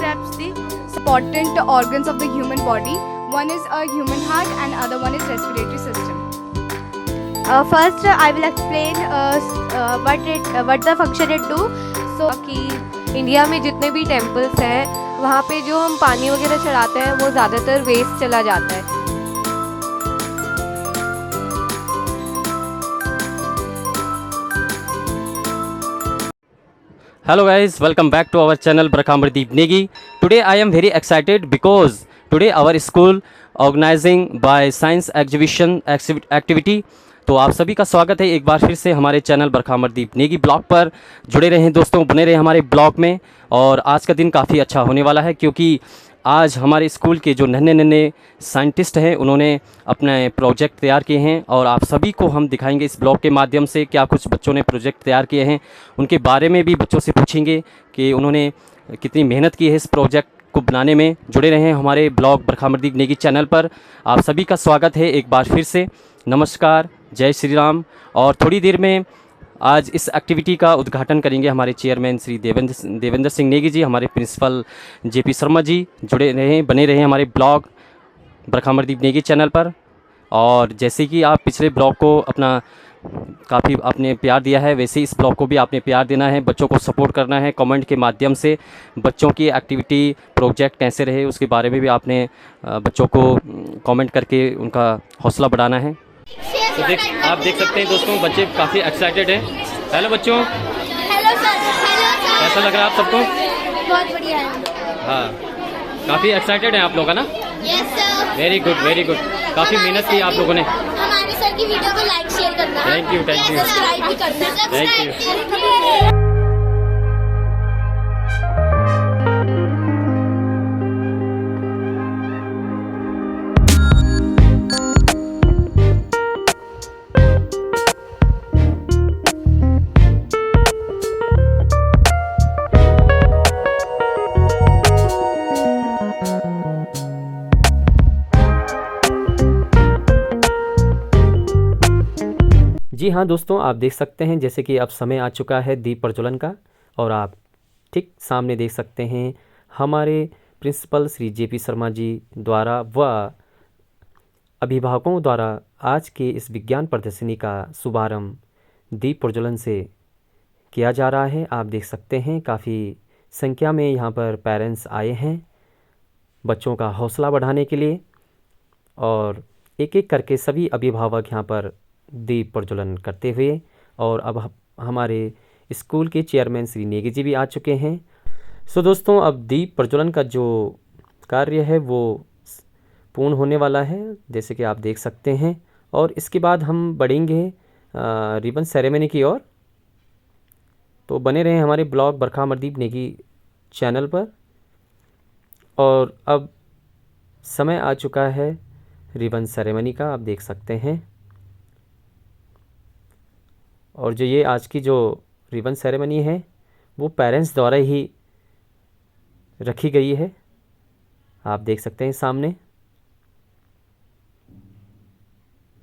describes the important organs of the human body. One is a human heart and other one is respiratory system. First, I will explain what the function it do. So कि India में जितने भी temples हैं वहाँ पे जो हम पानी वगैरह चढ़ाते हैं वो ज़्यादातर वेस्ट चला जाता है। Hello guys, welcome back to our channel Brakha Amardeep Negi. Today I am very excited because today our school organizing by science exhibition activity. तो आप सभी का स्वागत है एक बार फिर से हमारे चैनल बरखा अमरदीप नेगी ब्लॉग पर। जुड़े रहें दोस्तों, बने रहें हमारे ब्लॉग में। और आज का दिन काफ़ी अच्छा होने वाला है क्योंकि आज हमारे स्कूल के जो नन्हे साइंटिस्ट हैं उन्होंने अपने प्रोजेक्ट तैयार किए हैं और आप सभी को हम दिखाएंगे इस ब्लॉग के माध्यम से क्या कुछ बच्चों ने प्रोजेक्ट तैयार किए हैं। उनके बारे में भी बच्चों से पूछेंगे कि उन्होंने कितनी मेहनत की है इस प्रोजेक्ट को बनाने में। जुड़े रहें हमारे ब्लॉग बरखा अमरदीप नेगी चैनल पर। आप सभी का स्वागत है एक बार फिर से। नमस्कार, जय श्री राम। और थोड़ी देर में आज इस एक्टिविटी का उद्घाटन करेंगे हमारे चेयरमैन श्री देवेंद्र सिंह नेगी जी, हमारे प्रिंसिपल जेपी शर्मा जी। जुड़े रहें, बने रहें हमारे ब्लॉग बरखा अमरदीप नेगी चैनल पर। और जैसे कि आप पिछले ब्लॉग को अपना काफ़ी आपने प्यार दिया है, वैसे इस ब्लॉग को भी आपने प्यार देना है, बच्चों को सपोर्ट करना है। कमेंट के माध्यम से बच्चों की एक्टिविटी प्रोजेक्ट कैसे रहे उसके बारे में भी आपने बच्चों को कमेंट करके उनका हौसला बढ़ाना है। तो आप देख सकते हैं दोस्तों, बच्चे काफ़ी एक्साइटेड हैं। हेलो बच्चों, हेलो सर। कैसा लग रहा है आप सबको? बहुत बढ़िया है। हाँ, काफ़ी एक्साइटेड हैं आप लोग, है ना? Yes sir. Very good, very good. काफ़ी मेहनत की आप लोगों ने। हमारे सर की वीडियो को लाइक शेयर करना। Thank you, thank you, subscribe भी करना। Thank you. जी हाँ दोस्तों, आप देख सकते हैं जैसे कि अब समय आ चुका है दीप प्रज्वलन का। और आप ठीक सामने देख सकते हैं हमारे प्रिंसिपल श्री जेपी शर्मा जी द्वारा व अभिभावकों द्वारा आज के इस विज्ञान प्रदर्शनी का शुभारंभ दीप प्रज्वलन से किया जा रहा है। आप देख सकते हैं काफ़ी संख्या में यहाँ पर पेरेंट्स आए हैं बच्चों का हौसला बढ़ाने के लिए। और एक एक करके सभी अभिभावक यहाँ पर दीप प्रज्वलन करते हुए। और अब हमारे स्कूल के चेयरमैन श्री नेगी जी भी आ चुके हैं। सो दोस्तों, अब दीप प्रज्वलन का जो कार्य है वो पूर्ण होने वाला है जैसे कि आप देख सकते हैं। और इसके बाद हम बढ़ेंगे रिबन सेरेमनी की ओर। तो बने रहें हमारे ब्लॉग बरखा अमरदीप नेगी चैनल पर। और अब समय आ चुका है रिबन सेरेमनी का, आप देख सकते हैं। और जो ये आज की जो रिबन सेरेमनी है वो पेरेंट्स द्वारा ही रखी गई है, आप देख सकते हैं सामने।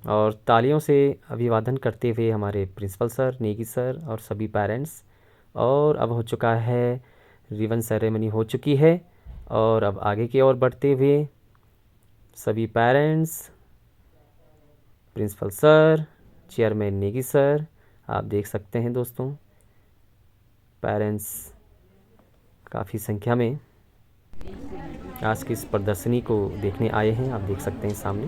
और तालियों से अभिवादन करते हुए हमारे प्रिंसिपल सर, नेगी सर और सभी पेरेंट्स। और अब हो चुका है, रिबन सेरेमनी हो चुकी है। और अब आगे की ओर बढ़ते हुए सभी parents, principal sir, chairman Negi sir, आप देख सकते हैं दोस्तों पेरेंट्स काफ़ी संख्या में आज की इस प्रदर्शनी को देखने आए हैं, आप देख सकते हैं सामने।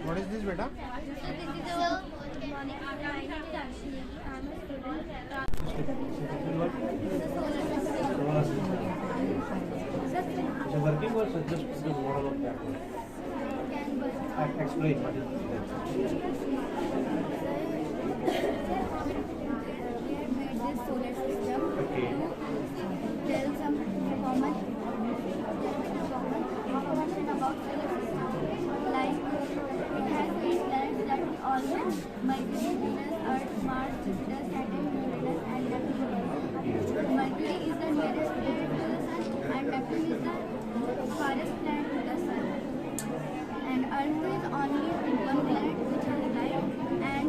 What is this, beta? Working or just the model of that one? Explain what is that. This solar system. Okay. Tell some common information about solar system. Like it has 8 planets that we all know: Mercury, Venus, Earth, Mars, Jupiter, Saturn, Uranus, and Neptune. Mercury is the nearest planet to the Sun, and Neptune is the farthest planet to the Sun. And Earth is only one planet which has life. And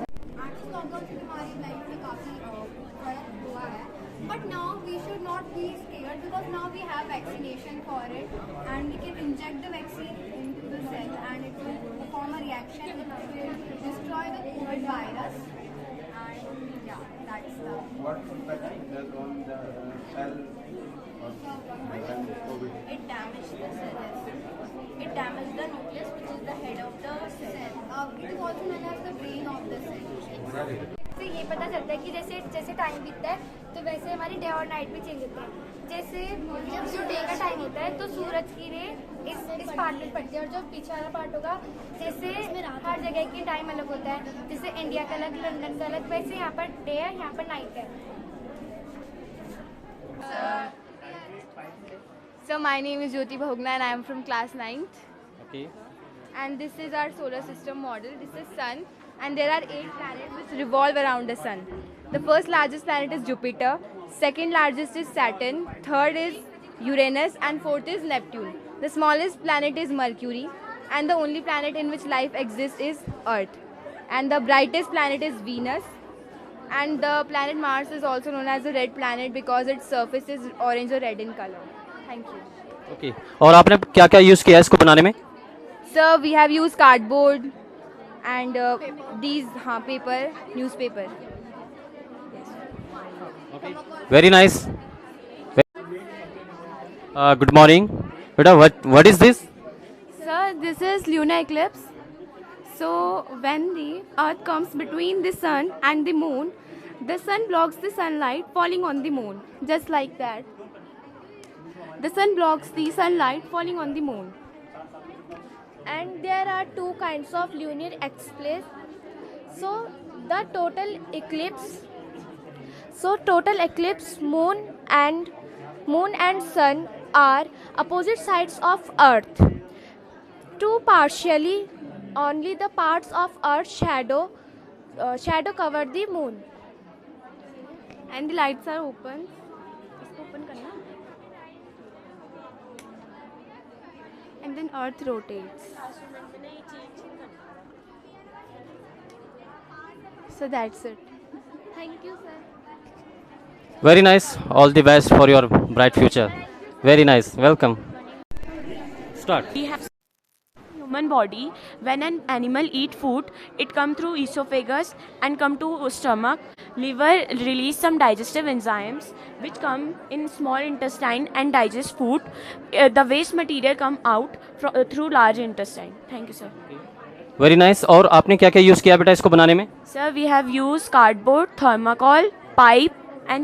because now we have vaccination for it, and we can inject the vaccine into the cell, and it will perform a reaction. It will destroy the COVID virus, and yeah, that's the. What effect does on the cell of COVID? It damaged the cell. It damaged the nucleus, which is the head of the cell. It is also known as the brain of the cell. से ये पता चलता है कि जैसे जैसे time बीतता है तो वैसे हमारी डे और नाइट भी चेंज होते हैं। जैसे जब जो डे का टाइम होता है तो सूरज की रे इस पार्ट में पड़ती है, और जो पीछे वाला पार्ट होगा जैसे हर जगह की टाइम अलग होता है, जैसे इंडिया का अलग, लंदन का अलग, वैसे यहाँ पर डे है, यहाँ पर नाइट है। So my name is Jyoti Bhogna and I am from class 9th. Okay. And this is our solar system model. This is Sun, and there are 8 planets which revolve around the Sun. The first largest planet is Jupiter, second largest is Saturn, third is Uranus, and fourth is Neptune. The smallest planet is Mercury, and the only planet in which life exists is Earth. And the brightest planet is Venus. And the planet Mars is also known as the red planet because its surface is orange or red in color. Thank you. Okay और आपने क्या क्या use किया है इसको बनाने में? Sir, we have used cardboard and these paper, newspaper. Very nice. Good morning बेटा. What is this? Sir, this is lunar eclipse. So when the earth comes between the sun and the moon, the sun blocks the sunlight falling on the moon, just like that. The sun blocks the sunlight falling on the moon. And there are 2 kinds of lunar eclipse. So the total eclipse, moon and sun are opposite sides of earth. Two partially, only the parts of earth's shadow cover the moon. And the lights are open. इसको open करना. And then earth rotates. So that's it. Thank you, sir. Very nice. All the best for your bright future. Very nice. Welcome. Start. Human body, when an animal eat food, it come through esophagus and come to stomach. Liver release some digestive enzymes which come in small intestine and digest food. The waste material come out through large intestine. Thank you, sir. Very nice. और आपने क्या क्या use किया बेटा इसको बनाने में? Sir, we have used cardboard, thermocol, pipe and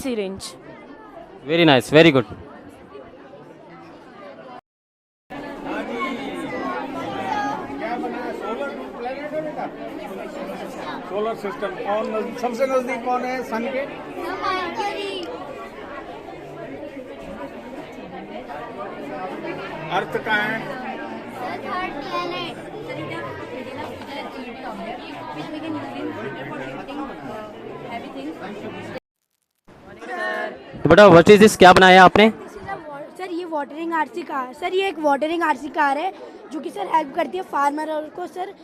syringe. Very nice. Very good. Solar system कौन सबसे नजदीक कौन है सन के? अर्थ का है. तो बेटा व्हाट इज दिस? क्या बनाया आपने? सर ये वाटरिंग आरसी कार, सर ये एक वाटरिंग आरसी कार है जो कि सर हेल्प करती है फार्मर को सर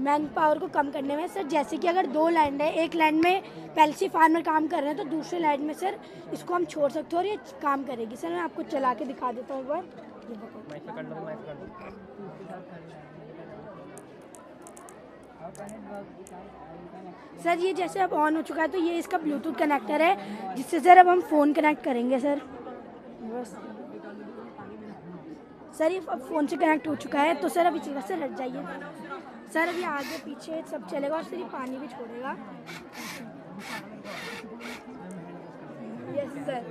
मैन पावर को कम करने में। सर जैसे कि अगर 2 लैंड है, एक लैंड में पहले से फार्मर काम कर रहे हैं तो दूसरे लैंड में सर इसको हम छोड़ सकते हैं और ये काम करेगी। सर मैं आपको चला के दिखा देता हूँ एक बार। ये देखो सर ये जैसे अब ऑन हो चुका है तो ये इसका ब्लूटूथ कनेक्टर है जिससे सर अब हम फ़ोन कनेक्ट करेंगे। सर बस सर ये अब फ़ोन से कनेक्ट हो चुका है तो सर अब इसी से हट जाइए। सर अभी आगे पीछे सब चलेगा और सर ये पानी भी छोड़ेगा। Yes sir.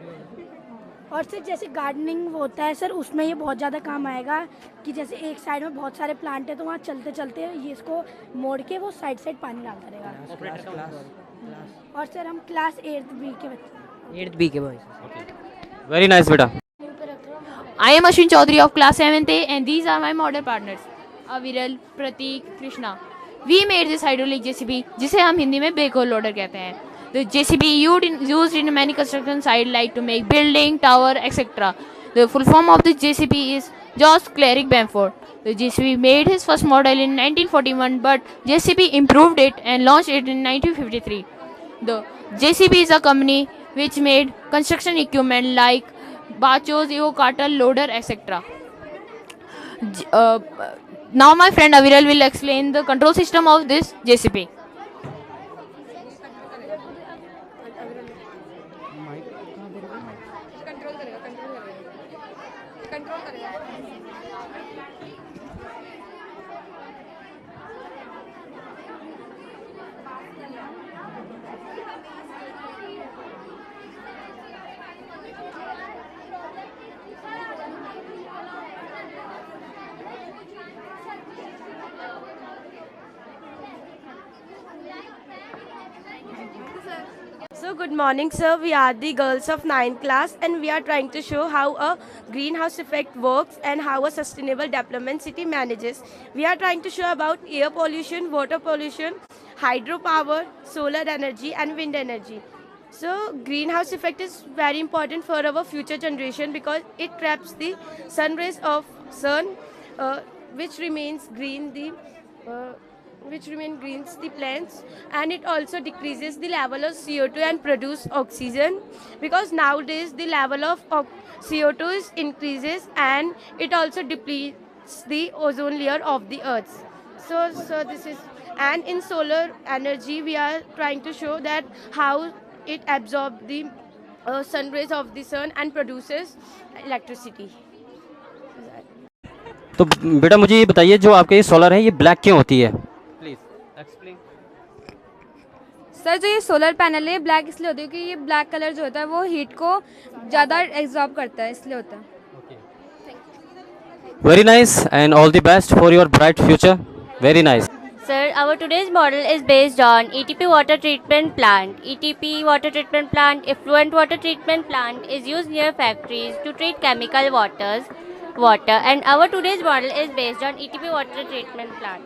और सर जैसे गार्डनिंग होता है सर उसमें ये बहुत ज़्यादा काम आएगा कि जैसे एक साइड में बहुत सारे प्लांट है तो वहाँ चलते चलते ये इसको मोड़ के वो साइड साइड पानी डालता रहेगा। और सर हम क्लास 8th B के बच्चे। 8th B के बॉयज. वेरी नाइस बेटा. I am Ashwin Chaudhary of class 7th A and these are my model partners Aviral, Pratik, Krishna. We made this hydraulic JCB जिसे हम हिंदी में बैकहोल loader कहते हैं. The JCB used in many construction sites like to make building, tower, etc. The full form of the JCB is George Cleric Bamford. The JCB made his first model in 1941 but JCB improved it and launched it in 1953. The JCB is a company which made construction equipment like bachos, evocator, loader, etc. Now my friend Aviral will explain the control system of this JCB. So good morning, sir. We are the girls of 9th class and we are trying to show how a greenhouse effect works and how a sustainable development city manages. We are trying to show about air pollution, water pollution, hydropower, solar energy and wind energy. So greenhouse effect is very important for our future generation because it traps the sun rays of sun which remains green greens the plants, and it also decreases the level of CO2 and produce oxygen, because nowadays the level of CO2 is increases and it also depletes the ozone layer of the earth. So this is, and in solar energy we are trying to show that how it absorbs the sun rays of the sun and produces electricity. तो बेटा मुझे ये बताइए, जो आपके ये solar है ये ब्लैक क्यों होती है? Please explain. सर जो ये सोलर पैनल है ब्लैक इसलिए होती है क्योंकि ये ब्लैक कलर जो होता है वो हीट को ज़्यादा एब्जॉर्ब करता है, इसलिए होता है। Very nice and all the best for your bright future. Very nice. Sir, our today's model is based on ETP water treatment plant. ETP water treatment plant, effluent water treatment plant is used near factories to treat chemical water, and our today's model is based on ETP water treatment plant.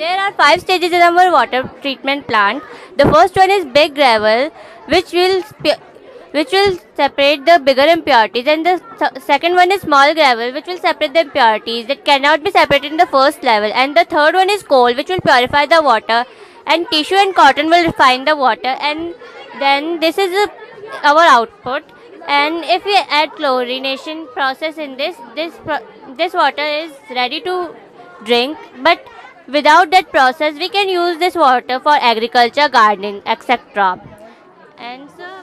There are 5 stages in our water treatment plant. The first one is big gravel, which will separate the bigger impurities, and the second one is small gravel, which will separate the impurities that cannot be separated in the first level, and the third one is coal, which will purify the water, and tissue and cotton will refine the water, and then this is our output. And if we add chlorination process in this water is ready to drink, but without that process we can use this water for agriculture, gardening, etc. And sir,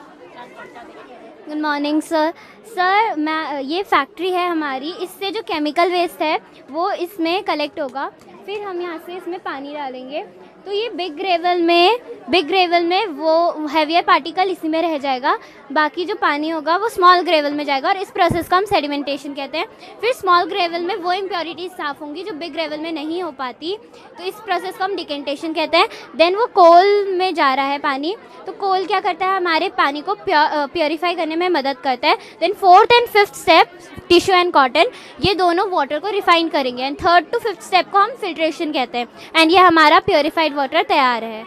good morning sir. Sir मैं ये factory है हमारी, इससे जो chemical waste है वो इसमें collect होगा, फिर हम यहाँ से इसमें पानी डालेंगे तो ये बिग ग्रेवल में वो हैवियर पार्टिकल इसी में रह जाएगा, बाकी जो पानी होगा वो स्मॉल ग्रेवल में जाएगा और इस प्रोसेस को हम सेडिमेंटेशन कहते हैं। फिर स्मॉल ग्रेवल में वो इम्प्योरिटीज साफ़ होंगी जो बिग ग्रेवल में नहीं हो पाती, तो इस प्रोसेस को हम डिकेंटेशन कहते हैं। देन वो कोल में जा रहा है पानी, तो कोल क्या करता है, हमारे पानी को प्योरीफाई करने में मदद करता है। Then 4th and 5th step tissue and cotton, ये दोनों वाटर को रिफाइन करेंगे, and 3rd to 5th step को हम फिल्ट्रेशन कहते हैं, एंड ये हमारा प्योरीफाइड वाटर तैयार है।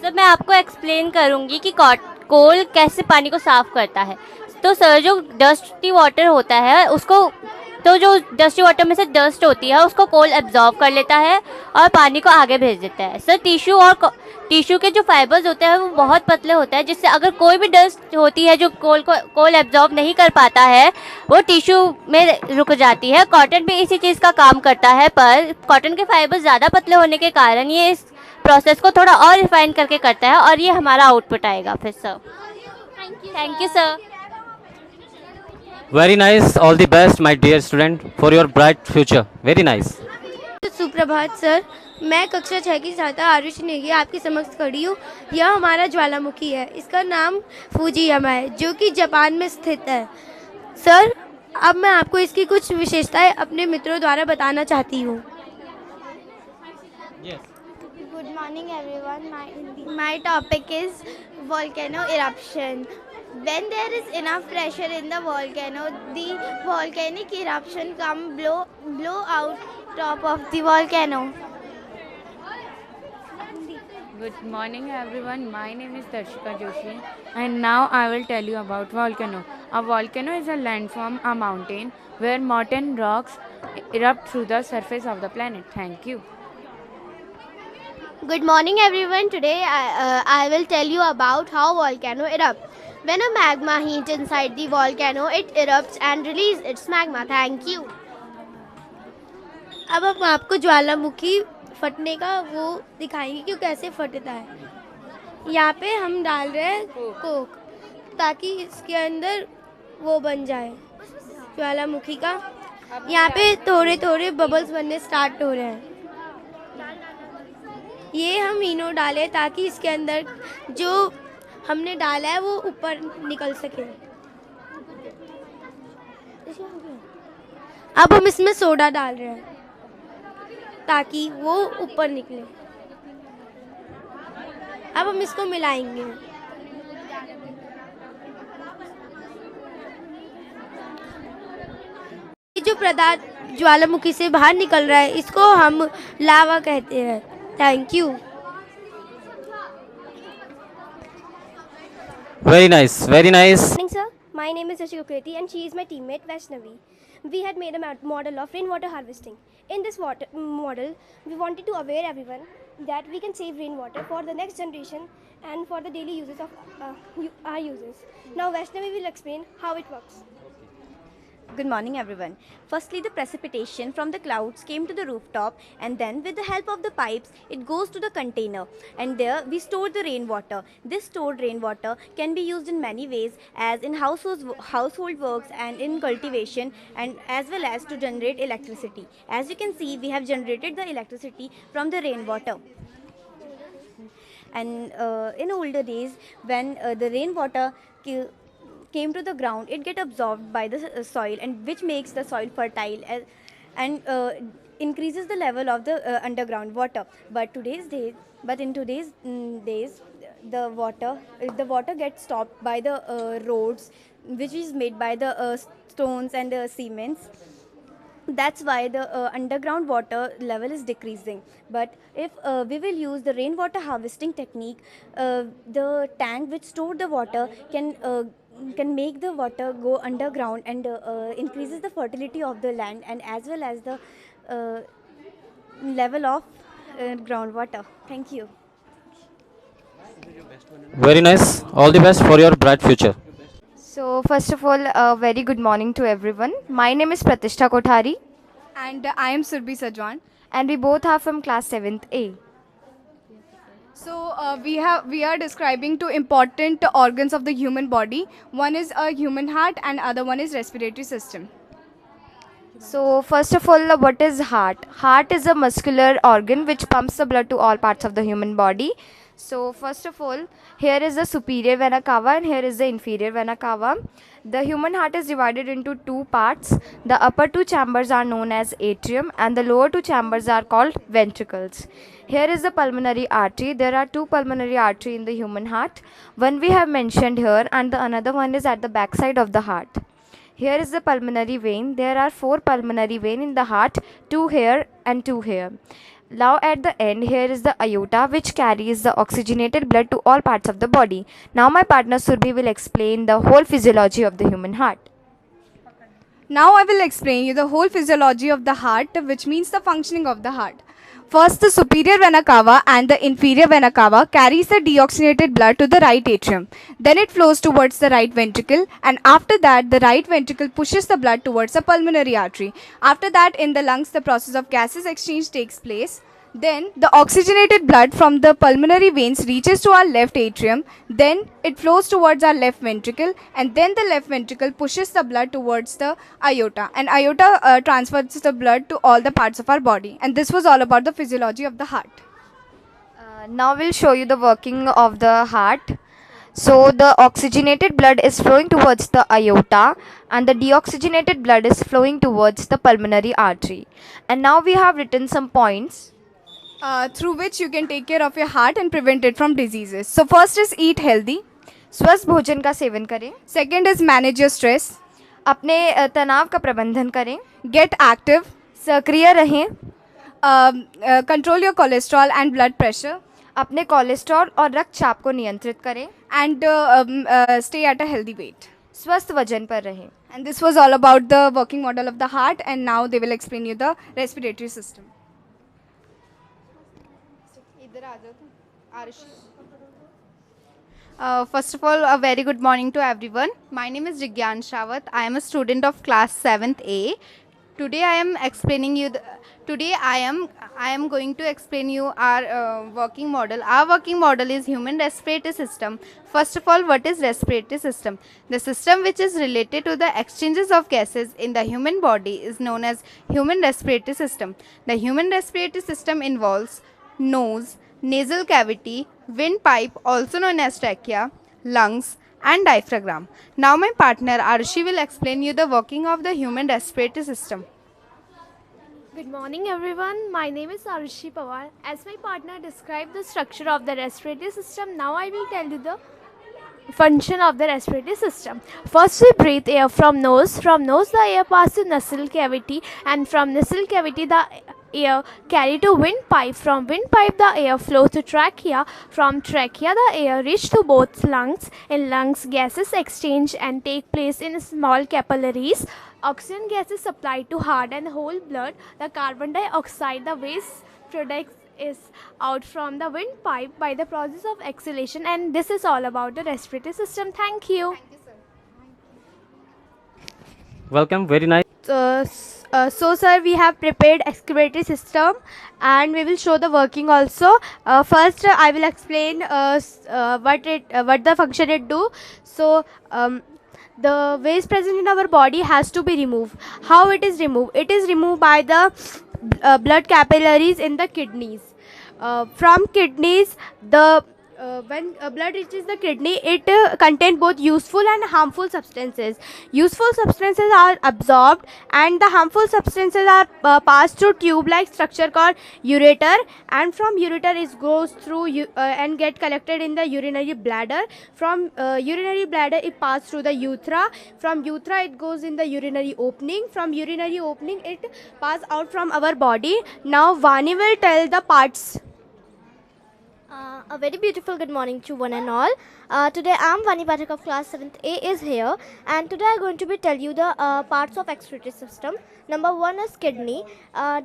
सर मैं आपको एक्सप्लेन करूँगी कि कोल कैसे पानी को साफ़ करता है। तो सर जो डस्टी वाटर होता है उसको, तो जो डस्टी वाटर में से डस्ट होती है उसको कोल एब्जॉर्ब कर लेता है और पानी को आगे भेज देता है। सर टिश्यू के जो फाइबर्स होते हैं वो बहुत पतले होते हैं, जिससे अगर कोई भी डस्ट होती है जो कोल एब्जॉर्ब नहीं कर पाता है वो टिश्यू में रुक जाती है। कॉटन भी इसी चीज़ का काम करता है, पर कॉटन के फाइबर्स ज़्यादा पतले होने के कारण ये इस प्रोसेस को थोड़ा और रिफाइन करके करता है और ये हमारा आउटपुट आएगा फिर। Sir thank you sir. Very nice. All the best, my dear student, for your bright future. Very nice. सुप्रभात सर, मैं कक्षा 6 की छात्रा आरुषि नेगी आपके समक्ष खड़ी हूँ। यह हमारा ज्वालामुखी है, इसका नाम फूजियामा है जो कि जापान में स्थित है। सर अब मैं आपको इसकी कुछ विशेषताएं अपने मित्रों द्वारा बताना चाहती हूँ। Good morning everyone. My topic is volcano eruption. When there is enough pressure in the volcano, the volcanic eruption blow out top of the volcano. Good morning everyone. My name is Darshika Joshi and now I will tell you about volcano. A volcano is a landform, a mountain where molten rocks erupt through the surface of the planet. Thank you. Good morning everyone. Today I will tell you about how volcano erupt. When a magma heats inside the volcano, it erupts and releases its magma. Thank you. अब हम आपको ज्वालामुखी फटने का वो दिखाएंगे कि कैसे फटता है। यहाँ पे हम डाल रहे हैं कोक ताकि इसके अंदर वो बन जाए ज्वालामुखी का। यहाँ पे थोड़े थोड़े बबल्स बनने स्टार्ट हो रहे हैं। ये हम इनो डाले ताकि इसके अंदर जो हमने डाला है वो ऊपर निकल सके। अब हम इसमें सोडा डाल रहे हैं ताकि वो ऊपर निकले। अब हम इसको मिलाएंगे। ये जो पदार्थ ज्वालामुखी से बाहर निकल रहा है इसको हम लावा कहते हैं। Thank you. Very nice, very nice. Good morning, sir. My name is Rashika Kriti and she is my teammate Vaishnavi. We had made a model of rainwater harvesting. In this model, we wanted to aware everyone that we can save rainwater for the next generation and for the daily uses of our users. Now Vaishnavi will explain how it works. Good morning everyone. Firstly, the precipitation from the clouds came to the rooftop, and then with the help of the pipes it goes to the container, and there we store the rainwater. This stored rainwater can be used in many ways, as in household works and in cultivation, and as well as to generate electricity. As you can see, we have generated the electricity from the rainwater. And in older days, when the rainwater came to the ground, it get absorbed by the soil, and which makes the soil fertile and increases the level of the underground water. But in today's days, the water gets stopped by the roads, which is made by the stones and the cements. That's why the underground water level is decreasing. But if we will use the rainwater harvesting technique, the tank which stored the water can make the water go underground and increases the fertility of the land, and as well as the level of groundwater. Thank you. Very nice. All the best for your bright future. So first of all, a very good morning to everyone. My name is Pratishtha Kothari. And I am Surbhi Sajwan. And we both are from class 7th A. So we are describing two important organs of the human body. One is a human heart and other one is respiratory system. So first of all, what is heart? Heart is a muscular organ which pumps the blood to all parts of the human body. So first of all, here is the superior vena cava and here is the inferior vena cava. The human heart is divided into two parts. The upper two chambers are known as atrium and the lower two chambers are called ventricles. Here is the pulmonary artery. There are two pulmonary arteries in the human heart. One we have mentioned here and the another one is at the back side of the heart. Here is the pulmonary vein. There are 4 pulmonary veins in the heart, 2 here and 2 here. Now at the end, here is the aorta which carries the oxygenated blood to all parts of the body. Now my partner Surbhi will explain the whole physiology of the human heart. Now I will explain you the whole physiology of the heart, which means the functioning of the heart. First, the superior vena cava and the inferior vena cava carries the deoxygenated blood to the right atrium. Then it flows towards the right ventricle, and after that the right ventricle pushes the blood towards the pulmonary artery. After that, in the lungs, the process of gases exchange takes place. Then the oxygenated blood from the pulmonary veins reaches to our left atrium. Then it flows towards our left ventricle, and then the left ventricle pushes the blood towards the aorta, and aorta transfers the blood to all the parts of our body. And this was all about the physiology of the heart. Now we'll show you the working of the heart. So the oxygenated blood is flowing towards the aorta and the deoxygenated blood is flowing towards the pulmonary artery. And now we have written some points through which you can take care of your heart and prevent it from diseases. So first is eat healthy. स्वस्थ भोजन का seven करें. Second is manage your stress. अपने तनाव का प्रबंधन करें. Get active. सक्रिय रहें. Control your cholesterol and blood pressure. अपने कोलेस्ट्रॉल और रक्तचाप को नियंत्रित करें. And stay at a healthy weight. स्वस्थ वजन पर रहें. And this was all about the working model of the heart, and now they will explain you the respiratory system. First of all, a very good morning to everyone. My name is Jigyan Shawat. I am a student of class 7th A. Today I am explaining you. Today I am going to explain you our working model. Our working model is human respiratory system. First of all, what is respiratory system? The system which is related to the exchanges of gases in the human body is known as human respiratory system. The human respiratory system involves nose, nasal cavity, windpipe also known as trachea, lungs and diaphragm. Now my partner Arushi will explain you the working of the human respiratory system. Good morning everyone, my name is Arushi Pawar. As my partner described the structure of the respiratory system, now I will tell you the function of the respiratory system. First we breathe air from nose the air passes to nasal cavity, and from nasal cavity the air carried to windpipe. From windpipe the air flows to trachea. From trachea the air reaches to both lungs. In lungs gases exchange and take place in small capillaries. Oxygen gas is supplied to heart and whole blood. The carbon dioxide, the waste product, is out from the windpipe by the process of exhalation. And this is all about the respiratory system. Thank you. Welcome, very nice. So sir, we have prepared excavatory system and we will show the working also. First I will explain what the function it do. So the waste present in our body has to be removed. How it is removed? It is removed by the blood capillaries in the kidneys. From kidneys, when blood reaches the kidney, it contains both useful and harmful substances. Useful substances are absorbed and the harmful substances are passed through tube-like structure called ureter, and from ureter it goes through and get collected in the urinary bladder. From urinary bladder it passes through the urethra. From urethra it goes in the urinary opening. From urinary opening it passes out from our body. Now Vani will tell the parts. A very beautiful good morning to one and all. Today I am Vani Pathak of class 7th A is here, and today I am going to tell you the parts of excretory system. Number 1 is kidney,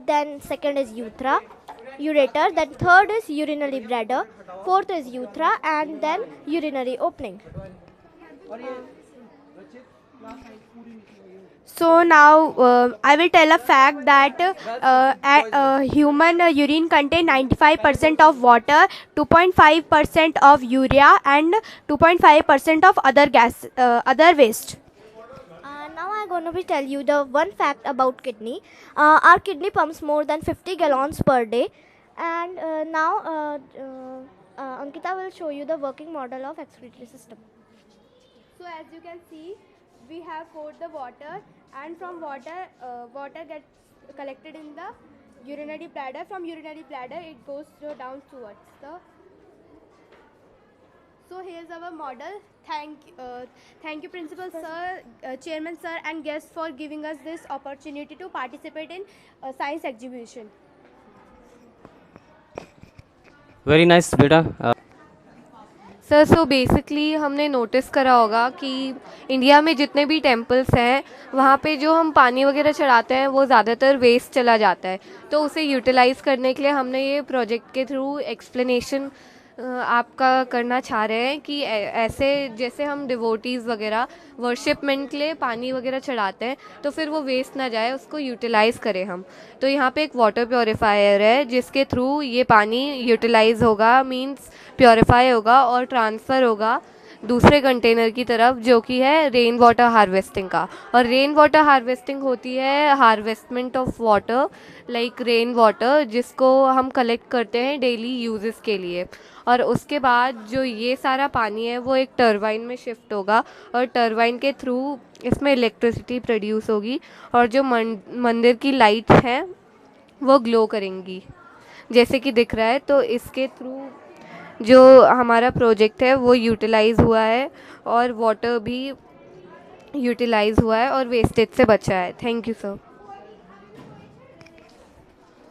then second is ureter, then third is urinary bladder, fourth is urethra, and then urinary opening. So now I will tell a fact that human urine contains 95% of water, 2.5% of urea and 2.5% of other waste. Now I am going to tell you the one fact about kidney. Our kidney pumps more than 50 gallons per day, and now Ankita will show you the working model of excretory system. So as you can see, we have poured the water, and from water gets collected in the urinary bladder. From urinary bladder it goes down towards the. So here's our model. Thank you principal sir, chairman sir and guests for giving us this opportunity to participate in science exhibition. Very nice, beta. Sir so basically हमने notice करा होगा कि India में जितने भी temples हैं वहाँ पे जो हम पानी वगैरह चढ़ाते हैं वो ज़्यादातर वेस्ट चला जाता है, तो उसे यूटिलाइज़ करने के लिए हमने ये प्रोजेक्ट के थ्रू एक्सप्लेनेशन आपका करना चाह रहे हैं कि ऐसे जैसे हम डिवोटीज़ वगैरह वर्शिपमेंट के लिए पानी वगैरह चढ़ाते हैं तो फिर वो वेस्ट ना जाए, उसको यूटिलाइज़ करें हम। तो यहाँ पे एक वाटर प्योरीफायर है जिसके थ्रू ये पानी यूटिलाइज़ होगा, मींस प्योरीफाई होगा और ट्रांसफ़र होगा दूसरे कंटेनर की तरफ, जो कि है रेन वाटर हार्वेस्टिंग का। और रेन वाटर हार्वेस्टिंग होती है harvestment of water like rain water, जिसको हम कलेक्ट करते हैं डेली यूजेस के लिए। और उसके बाद जो ये सारा पानी है वो एक टरबाइन में शिफ्ट होगा और टरबाइन के थ्रू इसमें इलेक्ट्रिसिटी प्रोड्यूस होगी और जो मंदिर की लाइट हैं वो ग्लो करेंगी जैसे कि दिख रहा है। तो इसके थ्रू जो हमारा प्रोजेक्ट है वो यूटिलाइज़ हुआ है और वाटर भी यूटिलाइज़ हुआ है और वेस्टेज से बचा है। Thank you sir.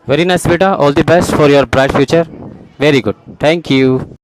Very nice, beta. All the best for your bright future. Very good. Thank you.